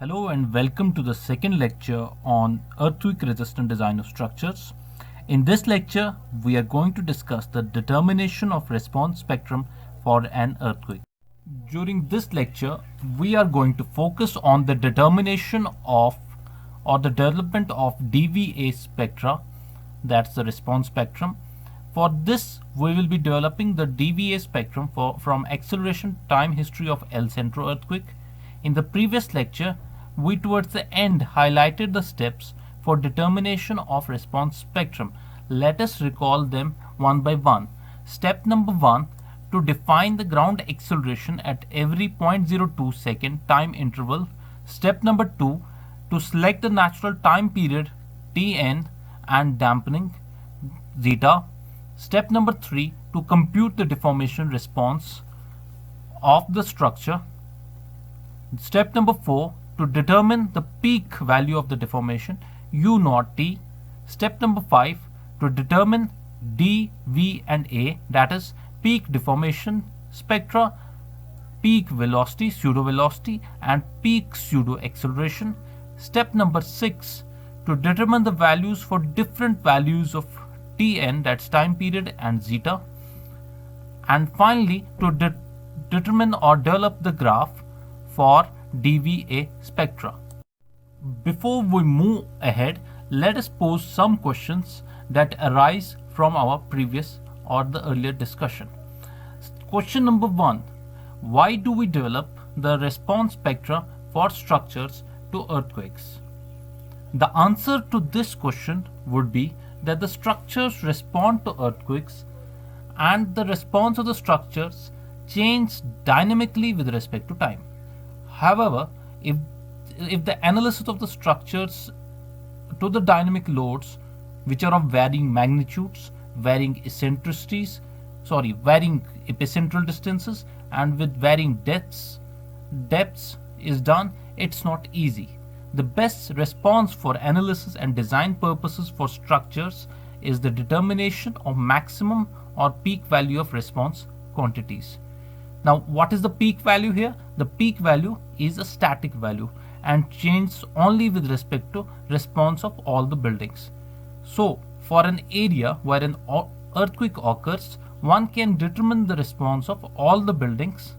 Hello and welcome to the second lecture on earthquake resistant design of structures. In this lecture, we are going to discuss the determination of response spectrum for an earthquake. During this lecture, we are going to focus on the determination of or the development of DVA spectra, that's the response spectrum. For this, we will be developing the DVA spectrum from acceleration time history of El Centro earthquake. In the previous lecture, we towards the end highlighted the steps for determination of response spectrum. Let us recall them one by one. Step number 1, to define the ground acceleration at every 0.02 second time interval. Step number 2, to select the natural time period Tn and dampening zeta. Step number 3, to compute the deformation response of the structure. Step number 4, to determine the peak value of the deformation U naught T. Step number 5, to determine D, V and A, that is peak deformation spectra, peak velocity, pseudo velocity and peak pseudo acceleration. Step number 6, to determine the values for different values of Tn, that's time period, and zeta. And finally, to determine or develop the graph for DVA spectra. Before we move ahead, let us pose some questions that arise from our previous or the earlier discussion. Question number 1. Why do we develop the response spectra for structures to earthquakes? The answer to this question would be that the structures respond to earthquakes and the response of the structures change dynamically with respect to time. However, if the analysis of the structures to the dynamic loads, which are of varying magnitudes, varying epicentral distances and with varying depths is done, it's not easy. The best response for analysis and design purposes for structures is the determination of maximum or peak value of response quantities. Now, what is the peak value here? The peak value is a static value and changes only with respect to response of all the buildings. So, for an area where an earthquake occurs, one can determine the response of all the buildings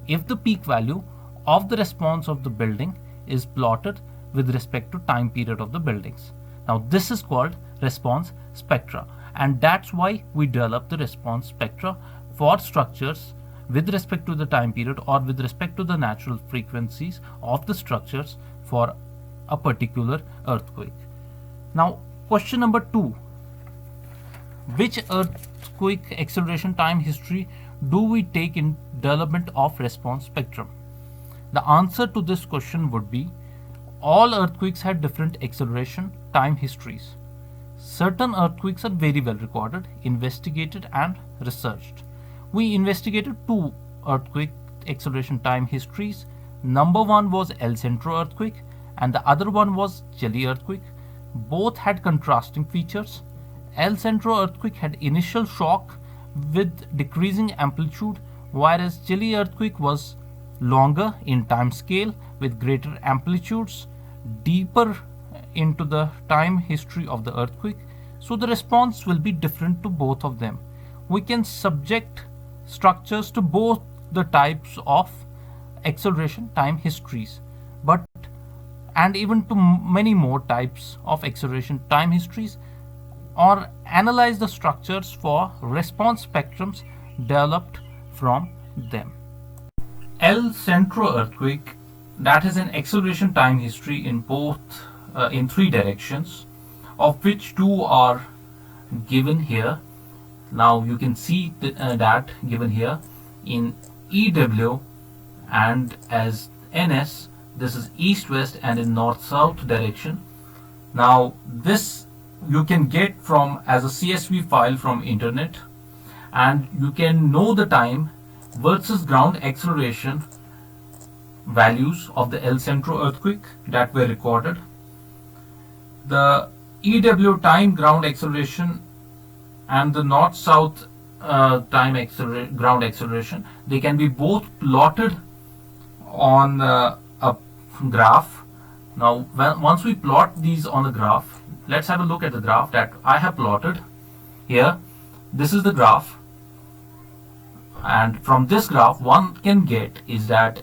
if the peak value of the response of the building is plotted with respect to time period of the buildings. Now, this is called response spectra, and that's why we develop the response spectra for structures with respect to the time period or with respect to the natural frequencies of the structures for a particular earthquake. Now, question number 2. Which earthquake acceleration time history do we take in development of response spectrum? The answer to this question would be all earthquakes had different acceleration time histories. Certain earthquakes are very well recorded, investigated and researched. We investigated 2 earthquake acceleration time histories. Number 1 was El Centro earthquake and the other one was Chile earthquake. Both had contrasting features. El Centro earthquake had initial shock with decreasing amplitude, whereas Chile earthquake was longer in time scale with greater amplitudes, deeper into the time history of the earthquake. So the response will be different to both of them. We can subject structures to both the types of acceleration time histories, and even to many more types of acceleration time histories, or analyze the structures for response spectrums developed from them. El Centro earthquake, that is an acceleration time history in both in 3 directions, of which 2 are given here. Now you can see that given here in EW and as NS. This is east-west and in north-south direction. Now this you can get from as a CSV file from internet, and you can know the time versus ground acceleration values of the El Centro earthquake that were recorded. The EW time ground acceleration and the north-south ground acceleration, they can be both plotted on a graph. Now once we plot these on the graph, let's have a look at the graph that I have plotted here. This is the graph, and from this graph one can get is that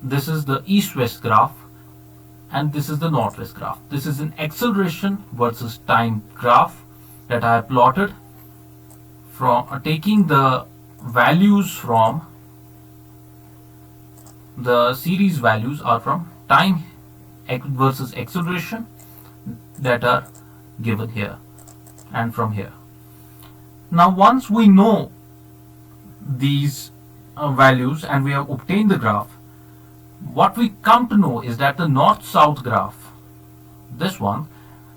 this is the east-west graph and this is the north-west graph. This is an acceleration versus time graph that I have plotted from taking the values from the series values are from time versus acceleration that are given here and from here. Now once we know these values and we have obtained the graph, what we come to know is that the north-south graph, this one,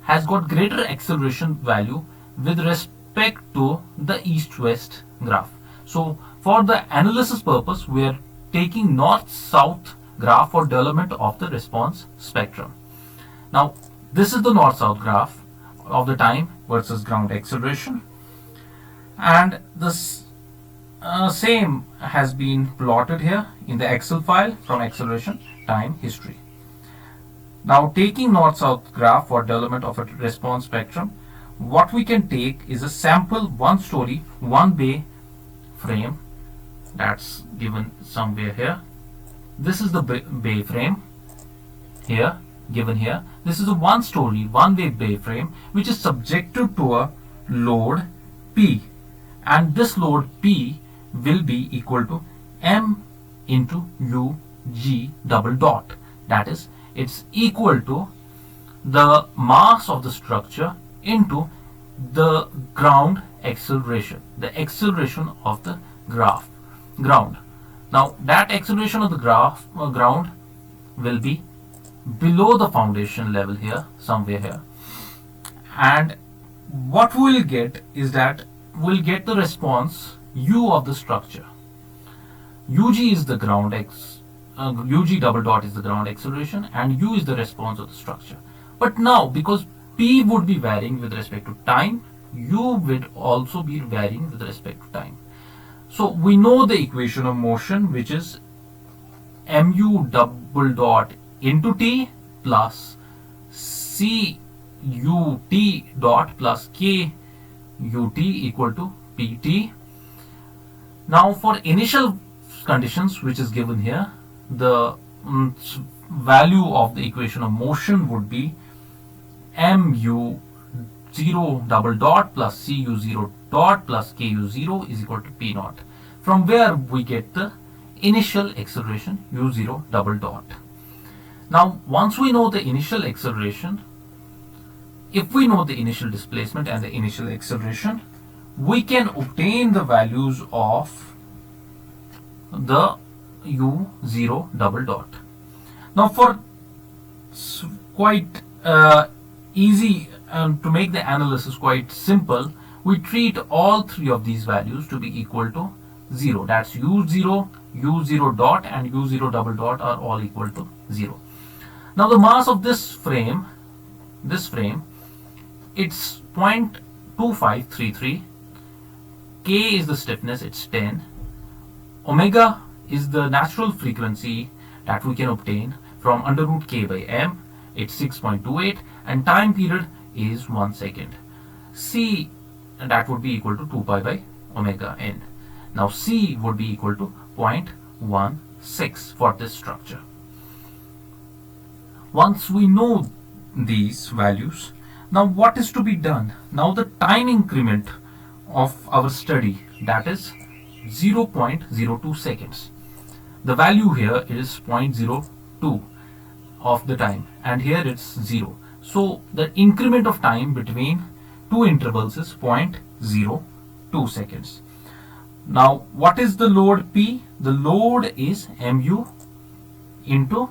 has got greater acceleration value with respect to the east-west graph. So for the analysis purpose, we are taking north-south graph for development of the response spectrum. Now this is the north-south graph of the time versus ground acceleration, and this same has been plotted here in the Excel file from acceleration time history. Now taking north-south graph for development of a response spectrum, what we can take is a sample one-story, one-bay frame that's given somewhere here. This is the bay frame here, given here. This is a one-story, one-way bay frame which is subjected to a load P, and this load P will be equal to M into UG double dot. That is, it's equal to the mass of the structure into the ground acceleration, the acceleration of the ground. Now that acceleration of the ground will be below the foundation level here, somewhere here, and what we will get is that we'll get the response U of the structure. UG is the ground UG double dot is the ground acceleration and U is the response of the structure. But now because P would be varying with respect to time, U would also be varying with respect to time. So we know the equation of motion, which is mu double dot into T plus C ut dot plus K ut equal to Pt. Now for initial conditions, which is given here, the value of the equation of motion would be mu 0 double dot plus cu 0 dot plus ku 0 is equal to p naught, from where we get the initial acceleration u0 double dot. Now once we know the initial acceleration, if we know the initial displacement and the initial acceleration, we can obtain the values of the u0 double dot. Now for quite easy to make the analysis quite simple, we treat all three of these values to be equal to 0. That's u0, u0 dot and u0 double dot are all equal to 0. Now the mass of this frame, it's 0.2533. K is the stiffness, it's 10. Omega is the natural frequency that we can obtain from under root K by M, it's 6.28, and time period is 1 second. C, and that would be equal to 2 pi by omega n. Now C would be equal to 0.16 for this structure. Once we know these values, now what is to be done? Now the time increment of our study, that is 0.02 seconds. The value here is 0.02 of the time, and here it's 0. So the increment of time between two intervals is 0.02 seconds. Now what is the load P? The load is mu into,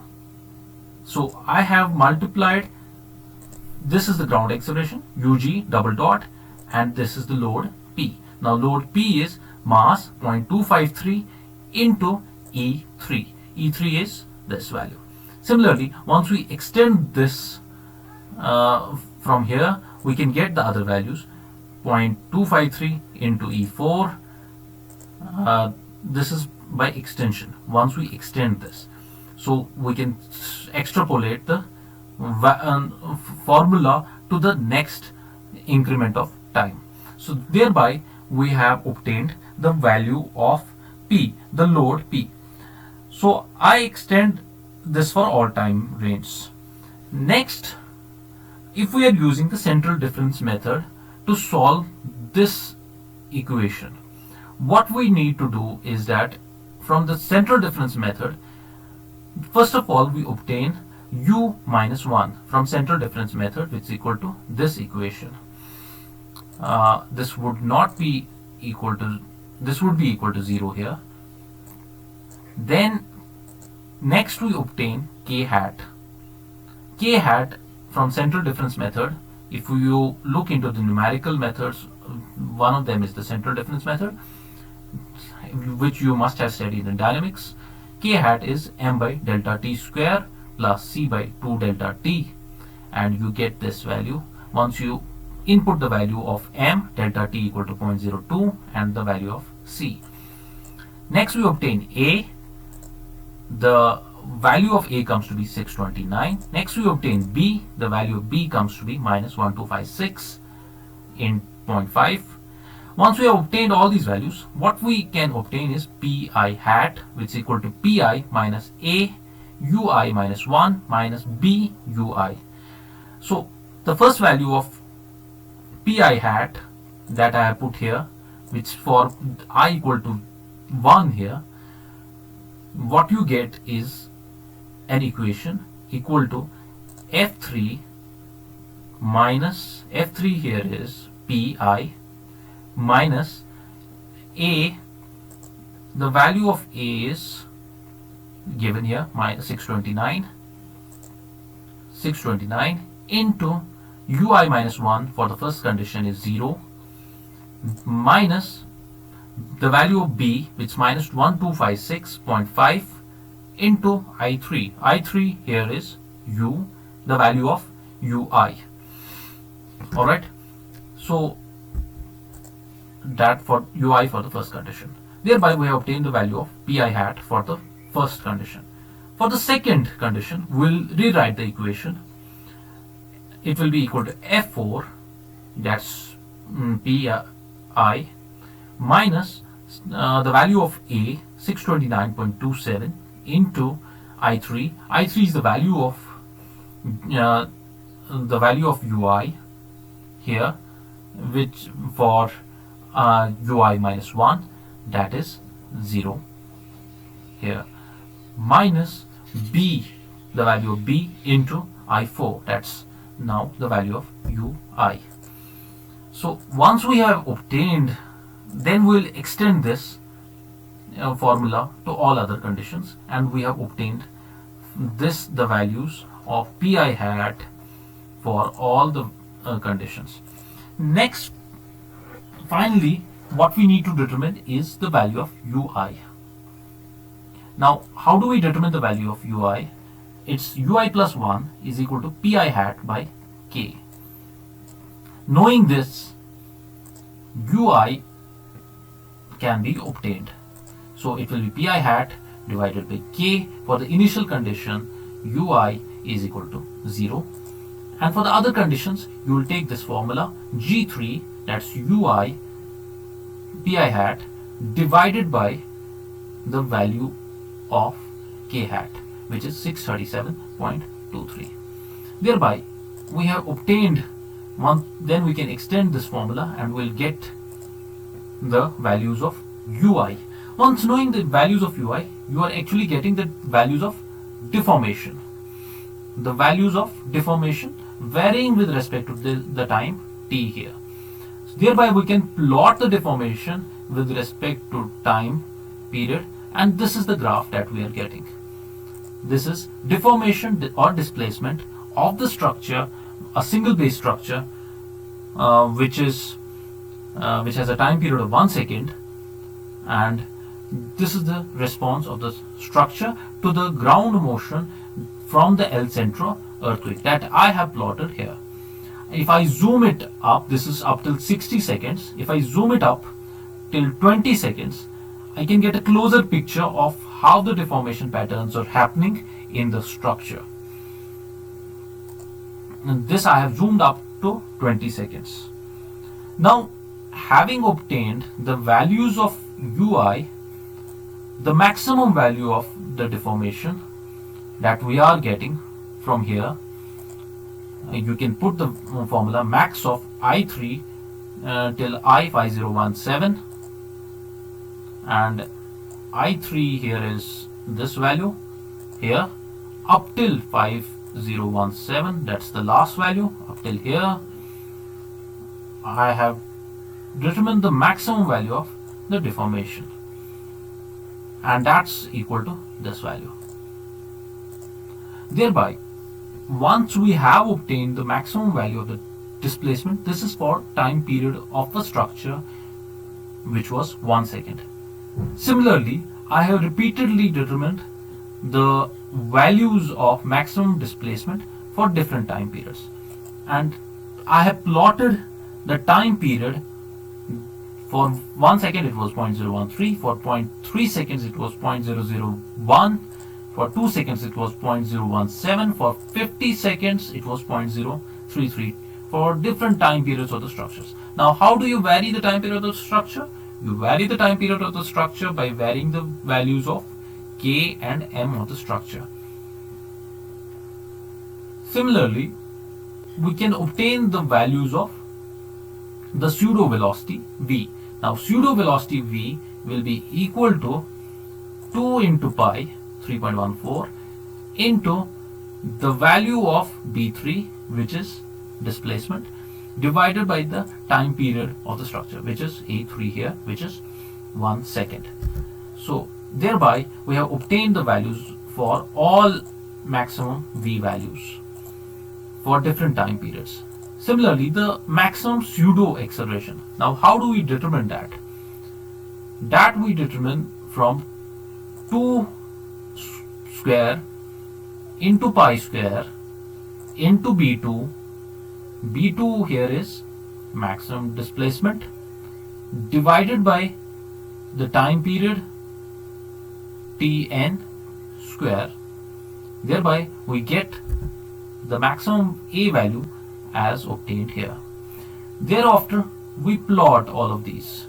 so I have multiplied, this is the ground acceleration ug double dot, and this is the load P. Now load P is mass 0.253 into E3. E3 is this value. Similarly, once we extend this from here, we can get the other values, 0.253 into E4. This is by extension, once we extend this. So we can extrapolate the formula to the next increment of time. So thereby we have obtained the value of P, the load P. So I extend this for all time range. Next, if we are using the central difference method to solve this equation, what we need to do is that from the central difference method, first of all we obtain u minus 1 from central difference method, which is equal to this equation. This would be equal to 0 here. Then next we obtain k hat. K hat from central difference method, if you look into the numerical methods, one of them is the central difference method, which you must have studied in dynamics. K hat is m by delta t square plus c by 2 delta t, and you get this value once you input the value of m, delta t equal to 0.02, and the value of c. Next we obtain a. The value of a comes to be 629. Next we obtain b. The value of b comes to be minus 1256 in 0.5. Once we have obtained all these values, what we can obtain is pi hat, which is equal to pi minus a ui minus 1 minus b ui. So the first value of pi hat that I have put here, which for I equal to 1 here, what you get is an equation equal to f3 minus f3 here is pi minus a. The value of a is given here, minus 629 into ui minus 1 for the first condition is 0 minus the value of b, which is minus 1256.5 into I3. I3 here is u, the value of ui. Alright, so that for ui for the first condition. Thereby we have obtained the value of pi hat for the first condition. For the second condition, we'll rewrite the equation. It will be equal to f4, that's pi, minus the value of a, 629.27, into I3. I3 is the value of ui here, which for ui minus 1, that is 0 here, minus b, the value of b, into I4, that's now the value of ui. So once we have obtained, then we'll extend this formula to all other conditions, and we have obtained this, the values of pi hat for all the conditions. Next, finally, what we need to determine is the value of ui. Now, how do we determine the value of ui? It's ui plus 1 is equal to pi hat by k. Knowing this, ui can be obtained. So it will be pi hat divided by k. For the initial condition, ui is equal to 0. And for the other conditions, you will take this formula G3, that's ui pi hat divided by the value of k hat, which is 637.23. Thereby we have obtained one. Then we can extend this formula and we'll get the values of ui. Once knowing the values of ui, you are actually getting the values of deformation. The values of deformation varying with respect to the time t here. So thereby we can plot the deformation with respect to time period, and this is the graph that we are getting. This is deformation or displacement of the structure, a single base structure, which has a time period of 1 second, and this is the response of the structure to the ground motion from the Centro earthquake that I have plotted here. If I zoom it up, this is up till 60 seconds. If I zoom it up till 20 seconds, I can get a closer picture of how the deformation patterns are happening in the structure. And this I have zoomed up to 20 seconds. Now, having obtained the values of UI, the maximum value of the deformation that we are getting from here, you can put the formula max of I3 till I5017, and I3 here is this value here up till 5017, that's the last value. Up till here I have determined the maximum value of the deformation, and that's equal to this value. Thereby, once we have obtained the maximum value of the displacement, this is for time period of the structure, which was 1 second. Similarly, I have repeatedly determined the values of maximum displacement for different time periods, and I have plotted the time period. For 1 second it was 0.013, for 0.3 seconds it was 0.001, for 2 seconds it was 0.017, for 50 seconds it was 0.033, for different time periods of the structures. Now, how do you vary the time period of the structure? You vary the time period of the structure by varying the values of K and M of the structure. Similarly, we can obtain the values of the pseudo velocity V. Now, pseudo velocity V will be equal to 2 into pi 3.14 into the value of B3, which is displacement, divided by the time period of the structure, which is A3 here, which is 1 second. So thereby we have obtained the values for all maximum V values for different time periods. Similarly, the maximum pseudo acceleration. Now, how do we determine that? That we determine from 2 square into pi square into B2. B2 here is maximum displacement divided by the time period Tn square. Thereby we get the maximum A value as obtained here. Thereafter we plot all of these.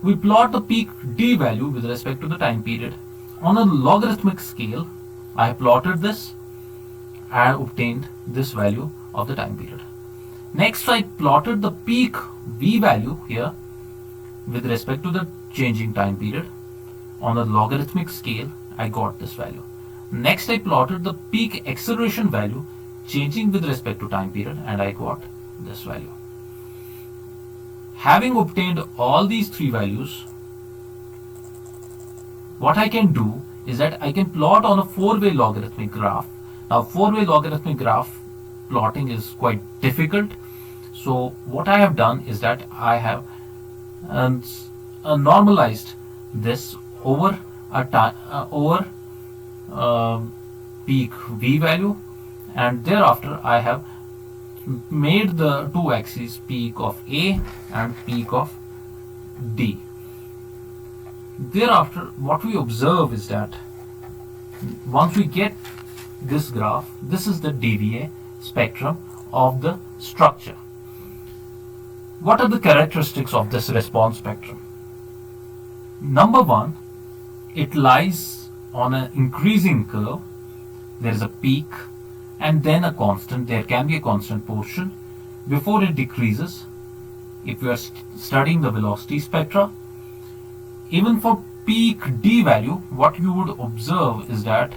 We plot the peak D value with respect to the time period on a logarithmic scale. I have plotted this and obtained this value of the time period. Next, I plotted the peak V value here with respect to the changing time period on a logarithmic scale. I got this value. Next, I plotted the peak acceleration value changing with respect to time period, and I got this value. Having obtained all these three values, what I can do is that I can plot on a four-way logarithmic graph. Now, four-way logarithmic graph plotting is quite difficult. So what I have done is that I have normalized this over peak V value, and thereafter I have made the two axes peak of A and peak of D. Thereafter, what we observe is that once we get this graph, this is the DVA spectrum of the structure. What are the characteristics of this response spectrum? Number one, it lies on an increasing curve. There is a peak and then a constant. There can be a constant portion before it decreases. If you are studying the velocity spectra, even for peak D value, what you would observe is that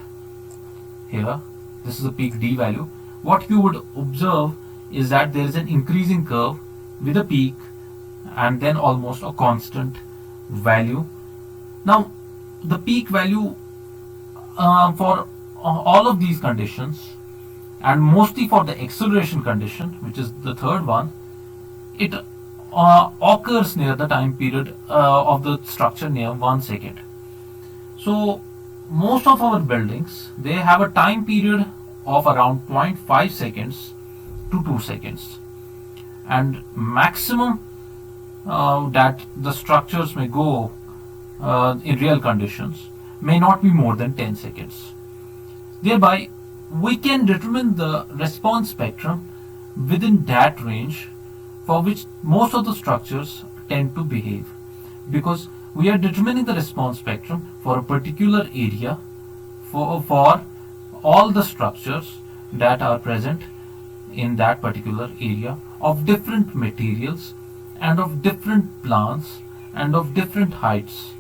here, this is the peak D value. What you would observe is that there is an increasing curve with a peak and then almost a constant value. Now, the peak value for all of these conditions, and mostly for the acceleration condition, which is the third one, it occurs near the time period of the structure near 1 second. So most of our buildings, they have a time period of around 0.5 seconds to 2 seconds, and maximum that the structures may go in real conditions may not be more than 10 seconds. Thereby, we can determine the response spectrum within that range for which most of the structures tend to behave, because we are determining the response spectrum for a particular area for all the structures that are present in that particular area of different materials and of different plans and of different heights